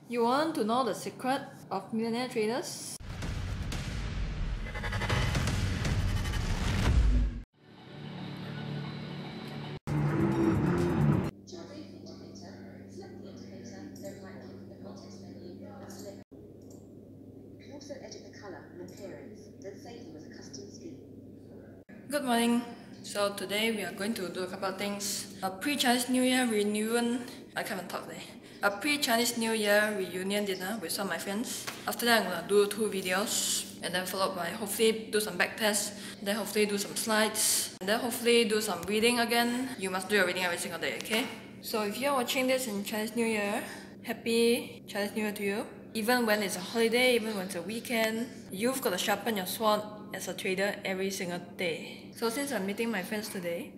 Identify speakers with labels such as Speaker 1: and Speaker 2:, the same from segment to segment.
Speaker 1: You want to know the secret of millionaire traders? Good morning. So today we are going to do a couple of things. A pre-Chinese New Year reunion. I can't even talk today. A pre-Chinese New Year reunion dinner with some of my friends. After that, I'm gonna do 2 videos, and then followed by hopefully do some back tests. Then hopefully do some slides. And then hopefully do some reading again. You must do your reading every single day, okay? So if you're watching this in Chinese New Year, Happy Chinese New Year to you. Even when it's a holiday, even when it's a weekend, you've got to sharpen your sword as a trader every single day. So since I'm meeting my friends today,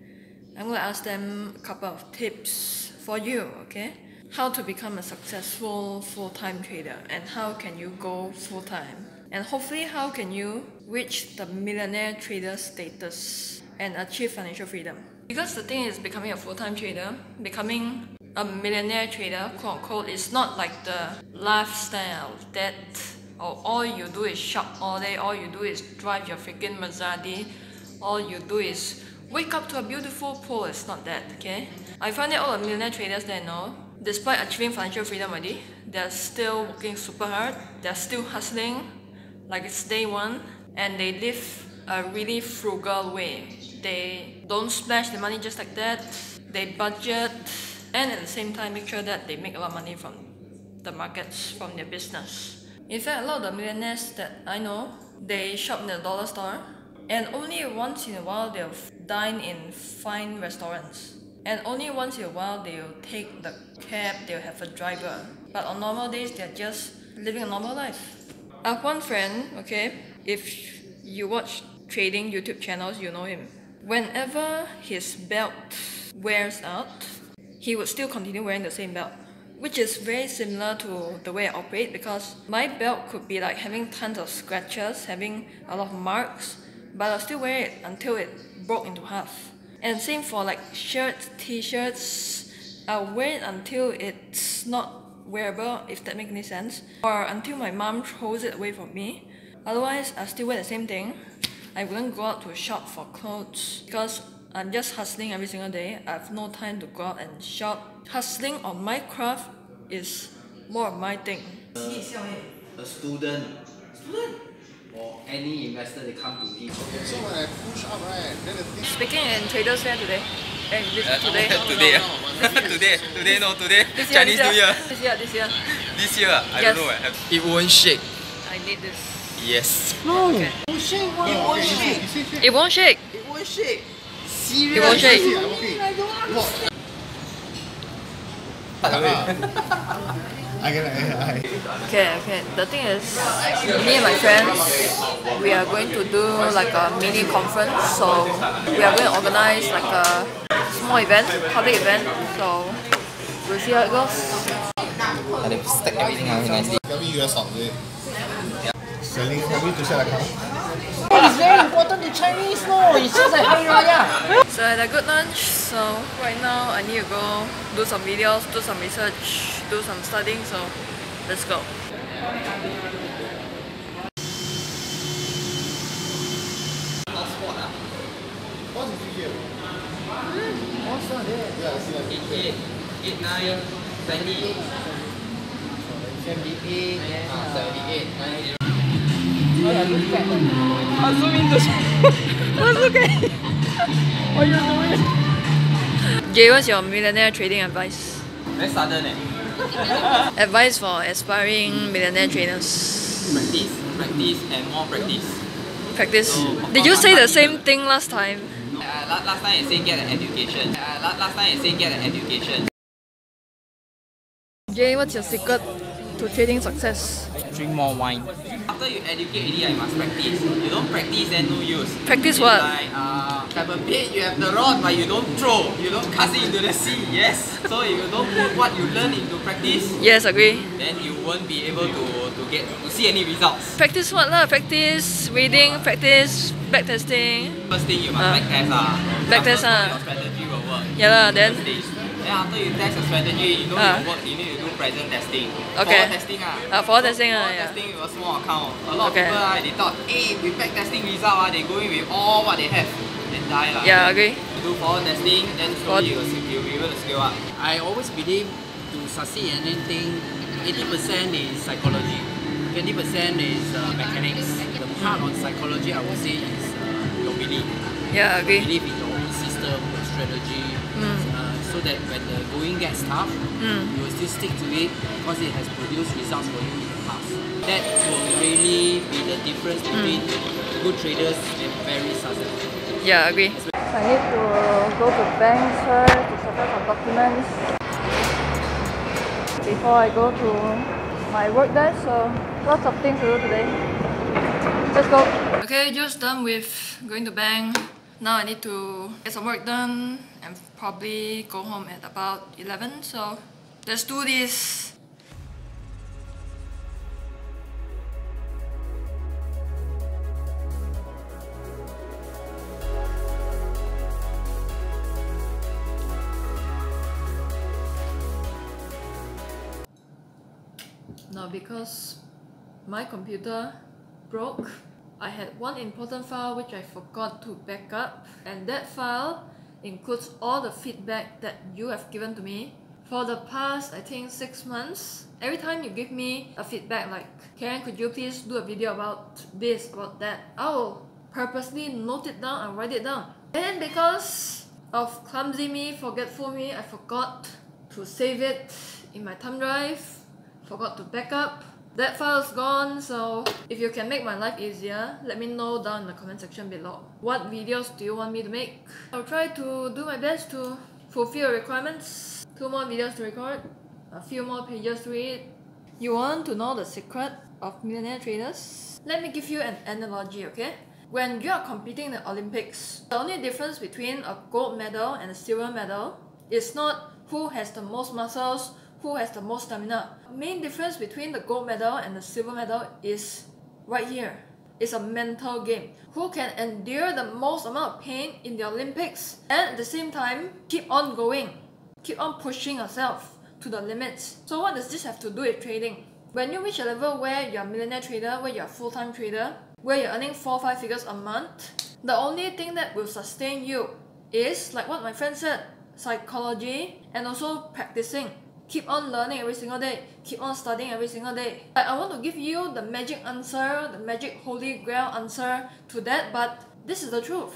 Speaker 1: I'm going to ask them a couple of tips for you, okay? How to become a successful full-time trader, and how can you go full-time? And hopefully how can you reach the millionaire trader status and achieve financial freedom? Because the thing is, becoming a full-time trader, becoming a millionaire trader, quote unquote, is not like the lifestyle that all you do is shop all day, all you do is drive your freaking Maserati, all you do is wake up to a beautiful pool. It's not that, okay? I find that all the millionaire traders that I know, despite achieving financial freedom already, they're still working super hard, they're still hustling like it's day one, and they live a really frugal way. They don't splash the money just like that, they budget, and at the same time make sure that they make a lot of money from the markets, from their business. In fact, a lot of the millionaires that I know, they shop in the dollar store, and only once in a while they'll dine in fine restaurants. And only once in a while they'll take the cab, they'll have a driver. But on normal days, they're just living a normal life. I have one friend, okay, if you watch trading YouTube channels, you know him. Whenever his belt wears out, he would still continue wearing the same belt, which is very similar to the way I operate, because my belt could be like having tons of scratches, having a lot of marks, but I'll still wear it until it broke into half. And same for like shirts, t-shirts, I'll wear it until it's not wearable, if that makes any sense, or until my mom throws it away from me. Otherwise, I still wear the same thing. I wouldn't go out to shop for clothes because I'm just hustling every single day. I have no time to go out and shop. Hustling on my craft is more of my thing.
Speaker 2: A student or any investor, they come to him.
Speaker 3: So when I push up, right, then the thing...
Speaker 1: Speaking in Traders Fair today. Today.
Speaker 4: Today.
Speaker 1: This
Speaker 4: Chinese New Year.
Speaker 1: This year.
Speaker 4: This year, I
Speaker 1: Yes.
Speaker 4: don't know. It won't shake.
Speaker 1: I need this.
Speaker 4: Yes.
Speaker 3: No!
Speaker 1: Okay.
Speaker 3: It won't shake! It won't shake!
Speaker 1: It won't shake.
Speaker 4: It won't shake.
Speaker 1: It won't shake.
Speaker 3: I'm okay.
Speaker 1: Okay. The thing is, me and my friends, we are going to do like a mini conference. So we are going to organize like a small event, public event. So we'll see how it goes.
Speaker 4: They stack everything out nicely.
Speaker 3: US stock, is it? Selling, having to sell account?
Speaker 5: It's very important to Chinese, no? It's just like Hari Raya.
Speaker 1: So I had a good lunch. So right now I need to go do some videos, do some research, do some studying. So let's go.
Speaker 3: What's the here?
Speaker 5: What's not there?
Speaker 3: Yeah, I see that.
Speaker 4: 8, 9, 90,
Speaker 5: 78,
Speaker 4: 78, 90.
Speaker 5: Oh yeah, look at that.
Speaker 1: I'll zoom in to look at it.
Speaker 5: What are you doing?
Speaker 1: Jay, what's your millionaire trading advice?
Speaker 4: Very sudden
Speaker 1: Advice for aspiring millionaire traders.
Speaker 4: Practice and more practice.
Speaker 1: Practice.
Speaker 4: So,
Speaker 1: Did you say the same thing last time?
Speaker 4: Last time I said get an education.
Speaker 1: Jay, what's your secret to trading success?
Speaker 4: Drink more wine. After you educate already, you must practice. You don't practice, then no use.
Speaker 1: Practice
Speaker 4: It's
Speaker 1: what?
Speaker 4: Like have a bait, you have the rod, but you don't throw. You don't cast it into the sea. Yes. So if you don't put what you learn into practice,
Speaker 1: Yes, agree.
Speaker 4: then you won't be able to see any results.
Speaker 1: Practice what lah? Practice reading, practice backtesting.
Speaker 4: First thing you must backtest.
Speaker 1: Backtest
Speaker 4: Your strategy will work.
Speaker 1: Yeah lah, then
Speaker 4: First stage. Then after you test the strategy, you know your work, you need to do present testing.
Speaker 1: Okay.
Speaker 4: Forward testing
Speaker 1: Forward testing
Speaker 4: Forward
Speaker 1: yeah.
Speaker 4: testing with a small account. A lot
Speaker 1: Okay.
Speaker 4: of people they thought, hey, with back testing result they go in with all what they have and die lah.
Speaker 1: Yeah, agree.
Speaker 4: You do forward testing, then slowly you'll be able to scale up.
Speaker 5: I always believe to succeed in anything, 80% is psychology, 20% is mechanics. The part on psychology I would say is your belief.
Speaker 1: Yeah, agree.
Speaker 5: Believe in your own system, your strategy, so that when the going gets tough, you will still stick to it because it has produced results for you in the past. That will really be the difference between good traders and very successful.
Speaker 1: Yeah, agree. I need to go to banks first to settle some documents before I go to my work there, so lots of things to do today. Let's go. Okay, just done with going to bank. Now I need to get some work done and probably go home at about 11, so let's do this. Now because my computer broke, I had one important file which I forgot to back up, and that file includes all the feedback that you have given to me for the past, I think, 6 months. Every time you give me a feedback like, Karen, could you please do a video about this, about that, I will purposely note it down and write it down. And because of clumsy me, forgetful me, I forgot to save it in my thumb drive, forgot to back up. That file is gone, so if you can make my life easier, let me know down in the comment section below. What videos do you want me to make? I'll try to do my best to fulfill your requirements. 2 more videos to record, a few more pages to read. You want to know the secret of millionaire traders? Let me give you an analogy, okay? When you are competing in the Olympics, the only difference between a gold medal and a silver medal is not who has the most muscles, who has the most stamina. Main difference between the gold medal and the silver medal is right here. It's a mental game. Who can endure the most amount of pain in the Olympics and at the same time keep on going, keep on pushing yourself to the limits. So what does this have to do with trading? When you reach a level where you're a millionaire trader, where you're a full-time trader, where you're earning 4-5 figures a month, the only thing that will sustain you is, like what my friend said, psychology and also practicing. Keep on learning every single day. Keep on studying every single day. I want to give you the magic answer, the magic holy grail answer to that, but this is the truth.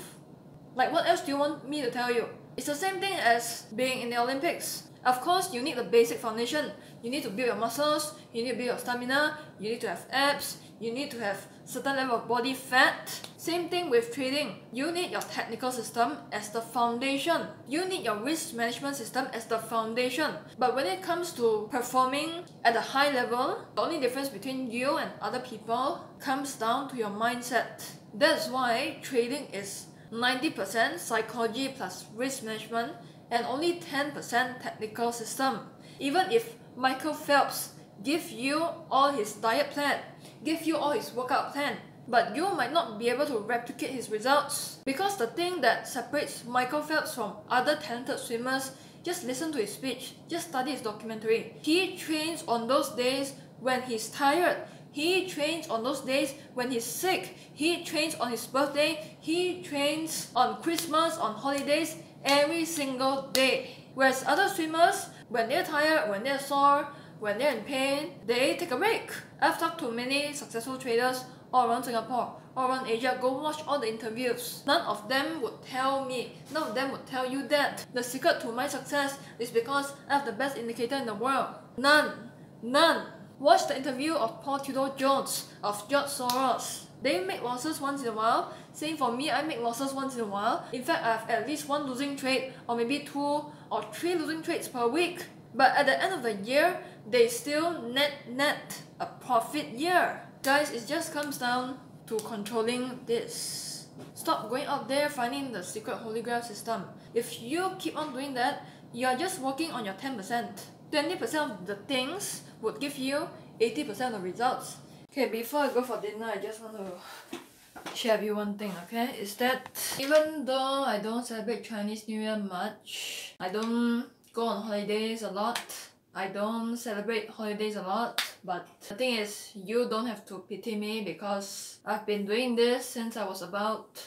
Speaker 1: Like, what else do you want me to tell you? It's the same thing as being in the Olympics. Of course, you need the basic foundation. You need to build your muscles, you need to build your stamina, you need to have abs, you need to have certain level of body fat. Same thing with trading. You need your technical system as the foundation. You need your risk management system as the foundation. But when it comes to performing at a high level, the only difference between you and other people comes down to your mindset. That's why trading is 90% psychology plus risk management and only 10% technical system. Even if Michael Phelps give you all his diet plan, give you all his workout plan, but you might not be able to replicate his results. Because the thing that separates Michael Phelps from other talented swimmers, just listen to his speech, just study his documentary. He trains on those days when he's tired. He trains on those days when he's sick. He trains on his birthday. He trains on Christmas, on holidays, every single day. Whereas other swimmers, when they're tired, when they're sore, when they're in pain, they take a break. I've talked to many successful traders all around Singapore, all around Asia. Go watch all the interviews. None of them would tell me, none of them would tell you that the secret to my success is because I have the best indicator in the world. None. None. Watch the interview of Paul Tudor Jones, of George Soros. They make losses once in a while. Same for me, I make losses once in a while. In fact, I have at least 1 losing trade or maybe 2 or 3 losing trades per week. But at the end of the year, they still net a profit year. Guys, it just comes down to controlling this. Stop going out there finding the secret holy grail system. If you keep on doing that, you're just working on your 10%. 20% of the things would give you 80% of the results. Okay, before I go for dinner, I just want to share with you one thing, okay? Is that even though I don't celebrate Chinese New Year much, I don't go on holidays a lot. I don't celebrate holidays a lot, but the thing is, you don't have to pity me because I've been doing this since I was about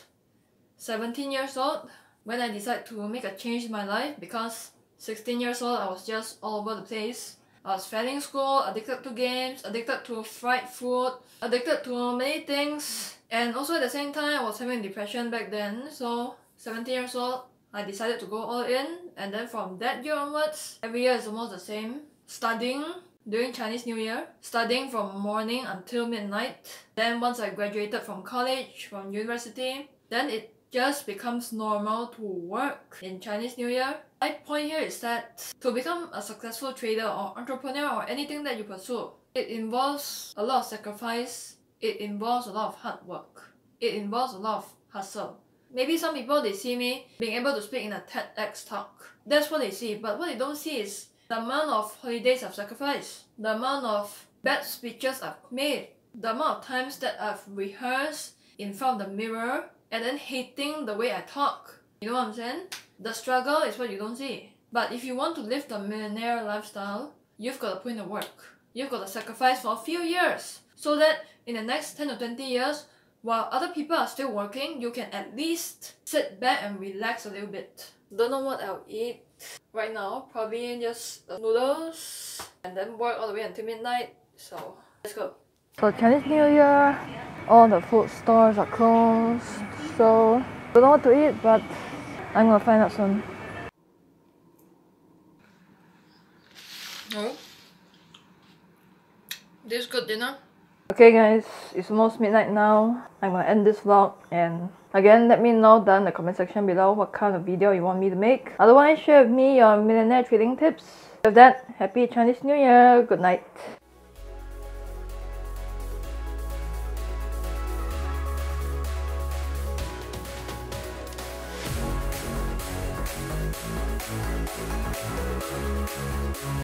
Speaker 1: 17 years old when I decided to make a change in my life, because 16 years old I was just all over the place. I was failing school, addicted to games, addicted to fried food, addicted to many things, and also at the same time I was having depression back then. So 17 years old, I decided to go all in, and then from that year onwards, every year is almost the same. Studying during Chinese New Year, studying from morning until midnight. Then once I graduated from college, from university, then it just becomes normal to work in Chinese New Year. My point here is that to become a successful trader or entrepreneur or anything that you pursue, it involves a lot of sacrifice, it involves a lot of hard work, it involves a lot of hustle. Maybe some people, they see me being able to speak in a TEDx talk. That's what they see, but what they don't see is the amount of holidays I've sacrificed, the amount of bad speeches I've made, the amount of times that I've rehearsed in front of the mirror and then hating the way I talk. You know what I'm saying? The struggle is what you don't see. But if you want to live the millionaire lifestyle, you've got to put in the work. You've got to sacrifice for a few years so that in the next 10 to 20 years, while other people are still working, you can at least sit back and relax a little bit. Don't know what I'll eat right now. Probably just noodles and then work all the way until midnight. So let's go. So Chinese New Year, all the food stores are closed. So don't know what to eat, but I'm gonna find out soon. Oh, this is good dinner. Okay guys, it's almost midnight now. I'm gonna end this vlog, and again, let me know down in the comment section below what kind of video you want me to make. Otherwise, share with me your millionaire trading tips. With that, happy Chinese New Year, good night.